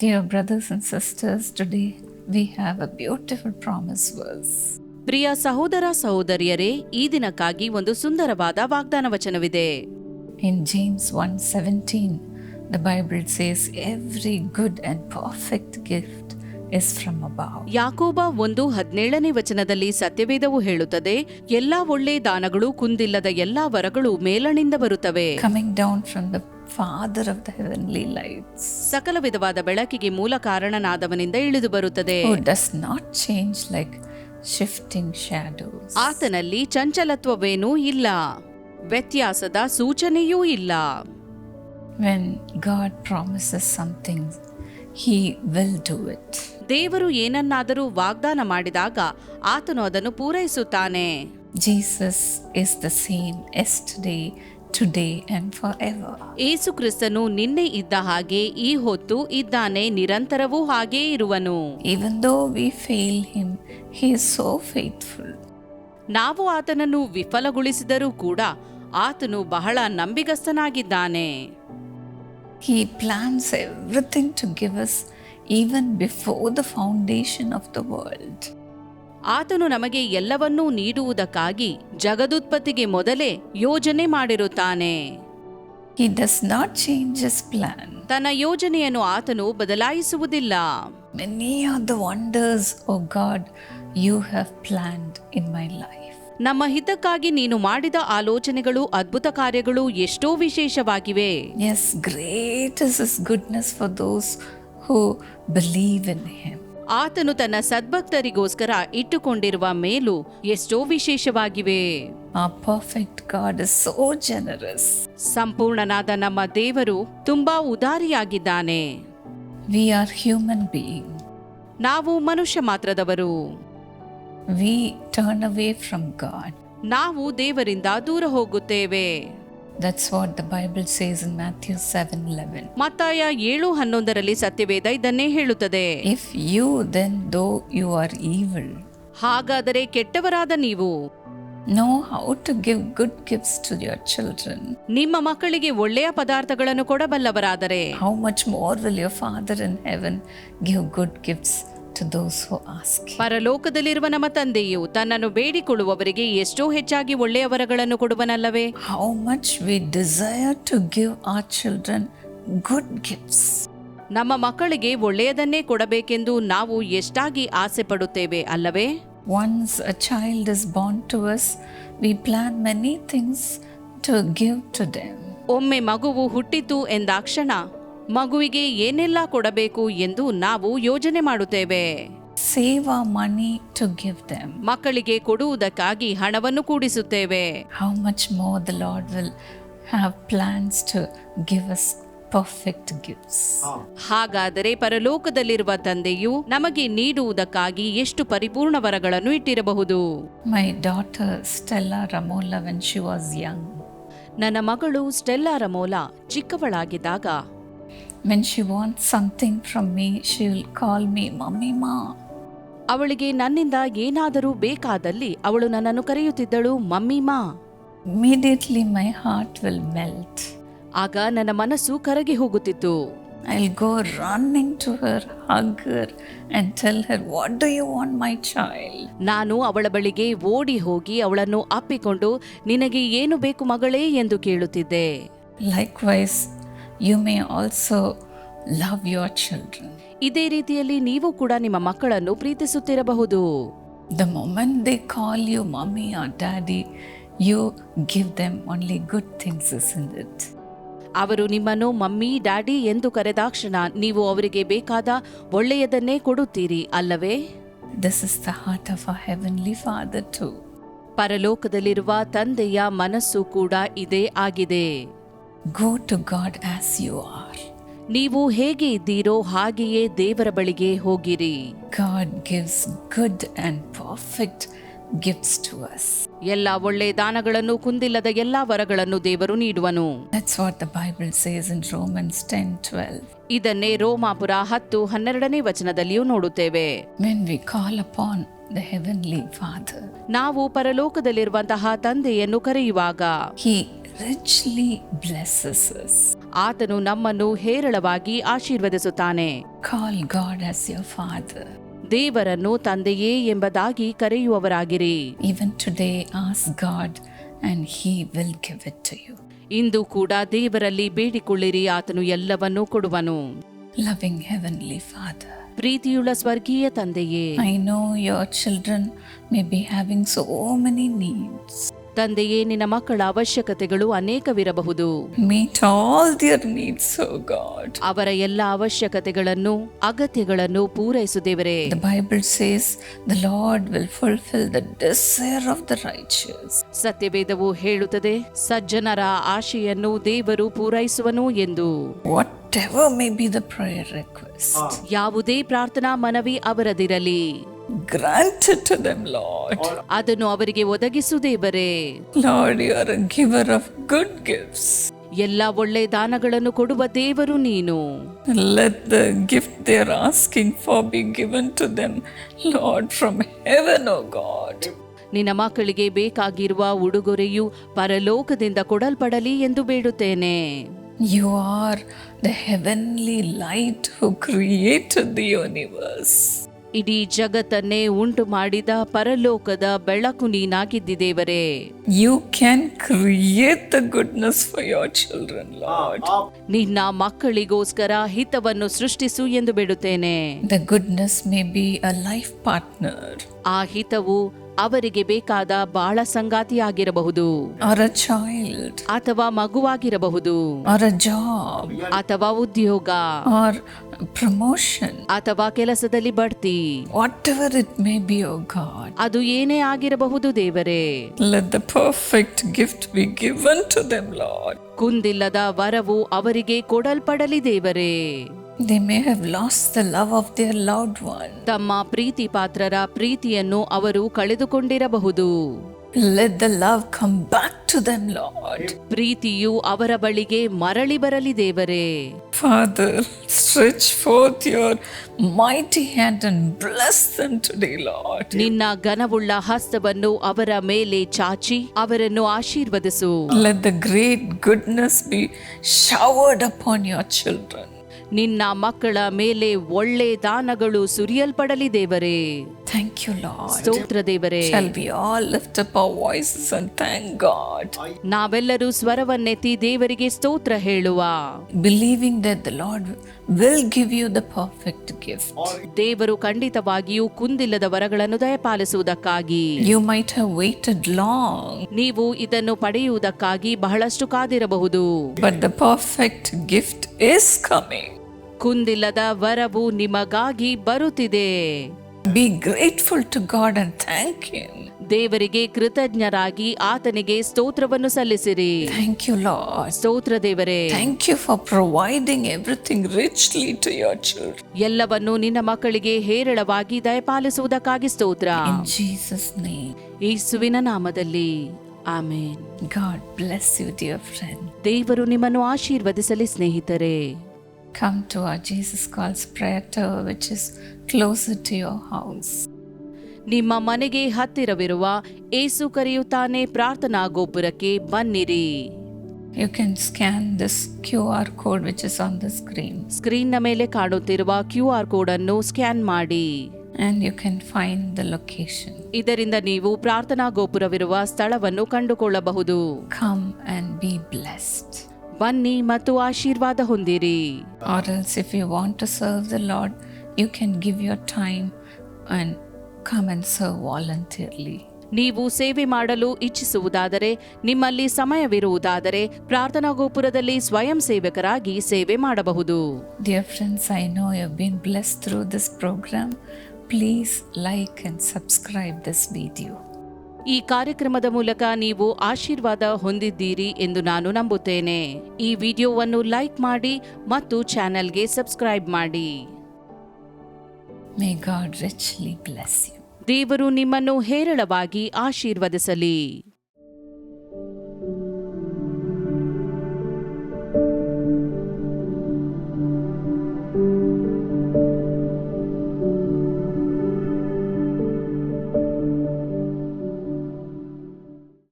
Dear brothers and sisters, today we have a beautiful promise verse. ಪ್ರಿಯ ಸಹೋದರ ಸಹೋದರಿಯರೇ, ಈ ದಿನಕ್ಕಾಗಿ ಒಂದು ಸುಂದರವಾದ ವಾಗ್ದಾನ ವಚನವಿದೆ. In James 1:17, the Bible says, every good and perfect gift is from above. ಯಾಕೋಬ 1:17 ವಚನದಲ್ಲಿ ಸತ್ಯವೇದವು ಹೇಳುತ್ತದೆ, ಎಲ್ಲಾ ಒಳ್ಳೆ ದಾನಗಳು, ಕುಂದಿಲ್ಲದ ಎಲ್ಲಾ ವರಗಳು ಮೇಲಣಿಂದ ಬರುತ್ತವೆ, coming down from the Father of the heavenly lights, ಸಕಲ ವಿಧವಾದ ಬೆಳಕಿಗೆ ಮೂಲ ಕಾರಣನಾದವನಿಂದ ಇಳಿದು ಬರುತ್ತದೆ, who does not change like shifting shadows. ಆತನಲ್ಲಿ ಚಂಚಲತ್ವವೇನೂ ಇಲ್ಲ, ವ್ಯತ್ಯಾಸದ ಸೂಚನೆಯೂ ಇಲ್ಲ. When God promises something, He will do it. ದೇವರು ಏನನ್ನಾದರೂ ವಾಗ್ದಾನ ಮಾಡಿದಾಗ ಆತನು ಅದನ್ನು ಪೂರೈಸುತ್ತಾನೆ. Jesus is the same yesterday, today and forever. ಯೇಸು ಕ್ರಿಸ್ತನು ನಿನ್ನೆ ಇದ್ದ ಹಾಗೆ ಈ ಹೊತ್ತು ಇದ್ದಾನೆ, ನಿರಂತರವೂ ಹಾಗೇ ಇರುವನು. Even though we fail Him, He is so faithful. ನಾವು ಆತನನ್ನು ವಿಫಲಗೊಳಿಸಿದರೂ ಕೂಡ ಆತನು ಬಹಳ ನಂಬಿಗಸ್ತನಾಗಿದ್ದಾನೆ. He plans everything to give us even before the foundation of the world. ಆತನು ನಮಗೆ ಎಲ್ಲವನ್ನೂ ನೀಡುವುದಕ್ಕಾಗಿ ಜಗದುತ್ಪತ್ತಿಗೆ ಮೊದಲೇ ಯೋಜನೆ ಮಾಡಿರುತ್ತಾನೆ. He does not change His plan. ತನ್ನ ಯೋಜನೆಯನ್ನು ಆತನು ಬದಲಾಯಿಸುವುದಿಲ್ಲ. Many are the wonders, O God, you have planned in my life. ನಮ್ಮ ಹಿತಕ್ಕಾಗಿ ನೀನು ಮಾಡಿದ ಆಲೋಚನೆಗಳು, ಅದ್ಭುತ ಕಾರ್ಯಗಳು ಎಷ್ಟೋ ವಿಶೇಷವಾಗಿವೆ. Yes, great is His goodness for those who believe in Him. ಆತನು ತನ್ನ ಸದ್ಭಕ್ತರಿಗೋಸ್ಕರ ಇಟ್ಟುಕೊಂಡಿರುವ ಮೇಲು ಎಷ್ಟೋ ವಿಶೇಷವಾಗಿವೆ. Our perfect God is so generous. ಸಂಪೂರ್ಣನಾದ ನಮ್ಮ ದೇವರು ತುಂಬಾ ಉದಾರಿಯಾಗಿದ್ದಾನೆ. We are human beings. ನಾವು ಮನುಷ್ಯ ಮಾತ್ರದವರು. We turn away from God. ನಾವು ದೇವರಿಂದ ದೂರ ಹೋಗುತ್ತೇವೆ. That's what the Bible says in Matthew 7:11. ಮತ್ತಾಯ 7:11 ಸತ್ಯವೇದ ಇದನ್ನೇ ಹೇಳುತ್ತದೆ. If you then, though you are evil, ಹಾಗಾದರೆ ಕೆಟ್ಟವರಾದ ನೀವು know how to give good gifts to your children, ನಿಮ್ಮ ಮಕ್ಕಳಿಗೆ ಒಳ್ಳೆಯ ಪದಾರ್ಥಗಳನ್ನು ಕೊಡಬಲ್ಲವರಾದರೆ how much more will your Father in heaven give good gifts to those who ask Him. ಪರಲೋಕದಲ್ಲಿರುವ ನಮ್ಮ ತಂದೆಯು ತನ್ನನ್ನು ಬೇಡಿಕೊಳ್ಳುವವರಿಗೆ ಎಷ್ಟೋ ಹೆಚ್ಚಾಗಿ ಒಳ್ಳೆಯ ವರಗಳನ್ನು ಕೊಡುವನಲ್ಲವೇ? How much we desire to give our children good gifts. ನಮ್ಮ ಮಕ್ಕಳಿಗೆ ಒಳ್ಳೆಯದನ್ನೇ ಕೊಡಬೇಕೆಂದು ನಾವು ಎಷ್ಟಾಗಿ ಆಸೆ ಪಡುತ್ತೇವೆ ಅಲ್ಲವೇ? Once a child is born to us, we plan many things to give to them. ಒಮ್ಮೆ ಮಗುವು ಹುಟ್ಟಿತು ಎಂದಾಕ್ಷಣ ಮಗುವಿಗೆ ಏನೆಲ್ಲ ಕೊಡಬೇಕು ಎಂದು ನಾವು ಯೋಜನೆ ಮಾಡುತ್ತೇವೆ. Save our money to give them. ಮಕ್ಕಳಿಗೆ ಕೊಡುವುದಕ್ಕಾಗಿ ಹಣವನ್ನು ಕೂಡಿಸುತ್ತೇವೆ. How much more the Lord will have plans to give us perfect gifts. ಹಾಗಾದರೆ ಪರಲೋಕದಲ್ಲಿರುವ ತಂದೆಯು ನಮಗೆ ನೀಡುವುದಕ್ಕಾಗಿ ಎಷ್ಟು ಪರಿಪೂರ್ಣ ವರಗಳನ್ನು ಇಟ್ಟಿರಬಹುದು. My daughter Stella Ramola, when she was young, ನನ್ನ ಮಗಳು Stella ರಮೋಲಾ ಚಿಕ್ಕವಳಾಗಿದ್ದಾಗ, when she wants something from me, she will call me Mummy Ma. ಅವಳಿಗೆ ನನ್ನಿಂದ ಏನಾದರೂ ಬೇಕಾದಲ್ಲಿ ಅವಳು ನನ್ನನ್ನು ಕರೆಯುತ್ತಿದ್ದಳು, ಮಮ್ಮಿ ಮಾ. Immediately my heart will melt. ಆಗ ನನ್ನ ಮನಸ್ಸು ಕರಗಿ ಹೋಗುತ್ತಿತ್ತು. I'll go running to her, hug her and tell her, what do you want, my child? ನಾನು ಅವಳ ಬಳಿಗೆ ಓಡಿ ಹೋಗಿ ಅವಳನ್ನು ಅಪ್ಪಿಕೊಂಡು, ನಿನಗೆ ಏನು ಬೇಕು ಮಗಳೇ ಎಂದು ಕೇಳುತ್ತಿದ್ದೆ. Likewise, you may also love your children. ಇದೇ ರೀತಿಯಲ್ಲಿ ನೀವು ಕೂಡ ನಿಮ್ಮ ಮಕ್ಕಳನ್ನು ಪ್ರೀತಿಸುತ್ತಿರಬಹುದು. The moment they call you mommy or daddy, you give them only good things, isn't it? ಅವರು ನಿಮ್ಮನ್ನು ಮಮ್ಮಿ, ಡ್ಯಾಡಿ ಎಂದು ಕರೆದಾಕ್ಷಣ ನೀವು ಅವರಿಗೆ ಬೇಕಾದ ಒಳ್ಳೆಯದನ್ನೇ ಕೊಡುತ್ತೀರಿ ಅಲ್ಲವೇ? This is the heart of our heavenly Father too. ಪರಲೋಕದಲ್ಲಿರುವ ತಂದೆಯ ಮನಸ್ಸು ಕೂಡ ಇದೇ ಆಗಿದೆ. Go to God as you are. ನೀವು ಹೇಗೆ ಇದ್ದೀರೋ ಹಾಗೆಯೇ ದೇವರ ಬಳಿಗೆ ಹೋಗಿರಿ. God gives good and perfect gifts to us. ಎಲ್ಲ ಒಳ್ಳೆ ದಾನಗಳನ್ನು, ಕುಂದಿಲ್ಲದ ಎಲ್ಲಾ ವರಗಳನ್ನು ದೇವರು ನೀಡುವನು. That's what the Bible says in Romans 10:12. ಇದನ್ನೇ ರೋಮಾಪುರ 10:12 ವಚನದಲ್ಲಿಯೂ ನೋಡುತ್ತೇವೆ. When we call upon the heavenly Father, ನಾವು ಪರಲೋಕದಲ್ಲಿರುವಂತಹ ತಂದೆಯನ್ನು ಕರೆಯುವಾಗ He richly blesses us. ಆತನು ನಮ್ಮನ್ನು ಹೇರಳವಾಗಿ ಆಶೀರ್ವದಿಸುತ್ತಾನೆ. Call God as your Father. ದೇವರನ್ನು ತಂದೆಯೇ ಎಂಬುದಾಗಿ ಕರೆಯುವವರಾಗಿರಿ. Even today, ask God and He will give it to you. ಇಂದು ಕೂಡ ದೇವರಲ್ಲಿ ಬೇಡಿಕೊಳ್ಳಿರಿ, ಆತನು ಎಲ್ಲವನ್ನೂ ಕೊಡುವನು. Loving Heavenly Father, ಪ್ರೀತಿಯುಳ್ಳ ಸ್ವರ್ಗೀಯ ತಂದೆಯೇ, I know your children may be having so many needs. ತಂದೆಯೇ, ನಿನ್ನ ಮಕ್ಕಳ ಅವಶ್ಯಕತೆಗಳು ಅನೇಕವಿರಬಹುದು. Meet all their needs, O God. ಅವರ ಎಲ್ಲ ಅವಶ್ಯಕತೆಗಳನ್ನು ಅಗತ್ಯಗಳನ್ನು ಪೂರೈಸು ದೇವರೇ. The Bible says the Lord will fulfill the desire of the righteous. ಸತ್ಯವೇದವು ಹೇಳುತ್ತದೆ, ಸಜ್ಜನರ ಆಶೆಯನ್ನು ದೇವರು ಪೂರೈಸುವನು ಎಂದು. Whatever may be the prayer request, ಯಾವುದೇ ಪ್ರಾರ್ಥನಾ ಮನವಿ ಅವರದಿರಲಿ, grant it to them, Lord. ಅದನ್ನು ಅವರಿಗೆ ಒದಗಿಸು ದೇವರೇ. Lord, you are a giver of good gifts. ಎಲ್ಲ ಒಳ್ಳೆ ದಾನಗಳನ್ನು ಕೊಡುವ ದೇವರು ನೀನು. Let the gift they are asking for be given to them, Lord, from heaven, O God. ನಿನ್ನ ಮಕ್ಕಳಿಗೆ ಬೇಕಾಗಿರುವ ಉಡುಗೊರೆಯು ಪರಲೋಕದಿಂದ ಕೊಡಲ್ಪಡಲಿ ಎಂದು ಬೇಡುತ್ತೇನೆ. You are the heavenly light who created the universe. ಇಡೀ ಜಗತ್ತನ್ನೇ ಉಂಟು ಮಾಡಿದ ಪರಲೋಕದ ಬೆಳಕು ನೀನಾಗಿದ್ದಿ ದೇವರೇ. You can create the goodness for your children, Lord. ನಿನ್ನ ಮಕ್ಕಳಿಗೋಸ್ಕರ ಹಿತವನ್ನು ಸೃಷ್ಟಿಸು ಎಂದು ಬೇಡುತ್ತೇನೆ. The goodness may be a life partner, ಆ ಹಿತವು ಅವರಿಗೆ ಬೇಕಾದ ಬಾಳ ಸಂಗಾತಿಯಾಗಿರಬಹುದು, or a child, ಅಥವಾ ಮಗುವಾಗಿರಬಹುದು, or a job, ಅಥವಾ ಉದ್ಯೋಗ, or promotion, ಅಥವಾ ಕೆಲಸದಲ್ಲಿ ಬಡ್ತಿ. whatever it may be, O God. ಅದು ಏನೇ ಆಗಿರಬಹುದು ದೇವರೇ. Let the perfect gift be given to them, Lord. ಕುಂದಿಲ್ಲದ ವರವು ಅವರಿಗೆ ಕೊಡಲ್ಪಡಲಿ ದೇವರೇ. They may have lost the love of their loved one. ತಮ್ಮ ಪ್ರೀತಿ ಪಾತ್ರರ ಪ್ರೀತಿಯನ್ನು ಅವರು ಕಳೆದುಕೊಂಡಿರಬಹುದು. Let the love come back to them, Lord. ಪ್ರೀತಿಯು ಅವರ ಬಳಿಗೆ ಮರಳಿ ಬರಲಿ ದೇವರೇ. Father, stretch forth your mighty hand and bless them today, Lord. ನಿನ್ನ ಘನವುಳ್ಳ ಹಸ್ತವನ್ನು ಅವರ ಮೇಲೆ ಚಾಚಿ ಅವರನ್ನು ಆಶೀರ್ವದಿಸು. Let the great goodness be showered upon your children. ನಿನ್ನ ಮಕ್ಕಳ ಮೇಲೆ ಒಳ್ಳೆ ದಾನಗಳು ಸುರಿಯಲ್ಪಡಲಿ ದೇವರೇ. Thank you, Lord. ಸ್ತೋತ್ರ ದೇವರೇ. Shall we all lift up our voices and thank God, ನಾವೆಲ್ಲರೂ ಸ್ವರವನ್ನೆತ್ತಿ ದೇವರಿಗೆ ಸ್ತೋತ್ರ ಹೇಳುವ, believing that the Lord will give you the perfect gift. ದೇವರು ಖಂಡಿತವಾಗಿಯೂ ಕುಂದಿಲ್ಲದ ವರಗಳನ್ನು ದಯಪಾಲಿಸುವುದಕ್ಕಾಗಿ. You might have waited long, ನೀವು ಇದನ್ನು ಪಡೆಯುವುದಕ್ಕಾಗಿ ಬಹಳಷ್ಟು ಕಾದಿರಬಹುದು, but the perfect gift is coming. ಕುಂದಿಲ್ಲದ ವರವು ನಿಮಗಾಗಿ ಬರುತ್ತಿದೆ. Be grateful to God and thank Him. ದೇವರಿಗೆ ಕೃತಜ್ಞರಾಗಿ ಆತನಿಗೆ ಸ್ತೋತ್ರವನ್ನು ಸಲ್ಲಿಸಿರಿ. Thank you, Lord. ಸ್ತೋತ್ರ ದೇವರೇ. Thank you for providing everything richly to your children. ಎಲ್ಲವನ್ನು ನಿನ್ನ ಮಕ್ಕಳಿಗೆ ಹೇರಳವಾಗಿ ದಯಪಾಲಿಸುವುದಕ್ಕಾಗಿ ಸ್ತೋತ್ರ. In Jesus' name. ಯೇಸುವಿನ ನಾಮದಲ್ಲಿ amen. God bless you, dear friend. ದೇವರು ನಿಮ್ಮನ್ನು ಆಶೀರ್ವದಿಸಲಿ ಸ್ನೇಹಿತರೆ. Come to our Jesus Calls prayer tower, which is closer to your house. ನಿಮ್ಮ ಮನೆಗೆ ಹತ್ತಿರವಿರುವ ಏಸು ಕರೆಯುತ್ತಾನೆ ಪ್ರಾರ್ಥನಾ ಗೋಪುರಕ್ಕೆ ಬನ್ನಿರಿ. You can scan this QR code which is on the screen. ಸ್ಕ್ರೀನ್ನ ಮೇಲೆ ಕಾಣುತ್ತಿರುವ QR ಕೋಡ್ ಅನ್ನು ಸ್ಕ್ಯಾನ್ ಮಾಡಿ. And you can find the location. ಇದರಿಂದ ನೀವು ಪ್ರಾರ್ಥನಾ ಗೋಪುರವಿರುವ ಸ್ಥಳವನ್ನು ಕಂಡುಕೊಳ್ಳಬಹುದು. Come and be blessed. ಬನ್ನಿ ಮತ್ತು ಆಶೀರ್ವಾದ ಹೊಂದಿರಿ. Or else if you want to serve the Lord, you can give your time and come and serve voluntarily. ನೀವು ಸೇವೆ ಮಾಡಲು ಇಚ್ಛಿಸುವುದಾದರೆ, ನಿಮ್ಮಲ್ಲಿ ಸಮಯವಿರುವುದಾದರೆ ಪ್ರಾರ್ಥನಾ ಗೋಪುರದಲ್ಲಿ ಸ್ವಯಂ ಸೇವಕರಾಗಿ ಸೇವೆ ಮಾಡಬಹುದು. Dear friends, I know you have been blessed through this program. Please like and subscribe this video. ಈ ಕಾರ್ಯಕ್ರಮದ ಮೂಲಕ ನೀವು ಆಶೀರ್ವಾದ ಹೊಂದಿದ್ದೀರಿ ಎಂದು ನಾನು ನಂಬುತ್ತೇನೆ. ಈ ವಿಡಿಯೋವನ್ನು ಲೈಕ್ ಮಾಡಿ ಮತ್ತು ಚಾನೆಲ್ಗೆ ಸಬ್ಸ್ಕ್ರೈಬ್ ಮಾಡಿ. May God richly bless you. ದೇವರು ನಿಮ್ಮನ್ನು ಹೇರಳವಾಗಿ ಆಶೀರ್ವದಿಸಲಿ.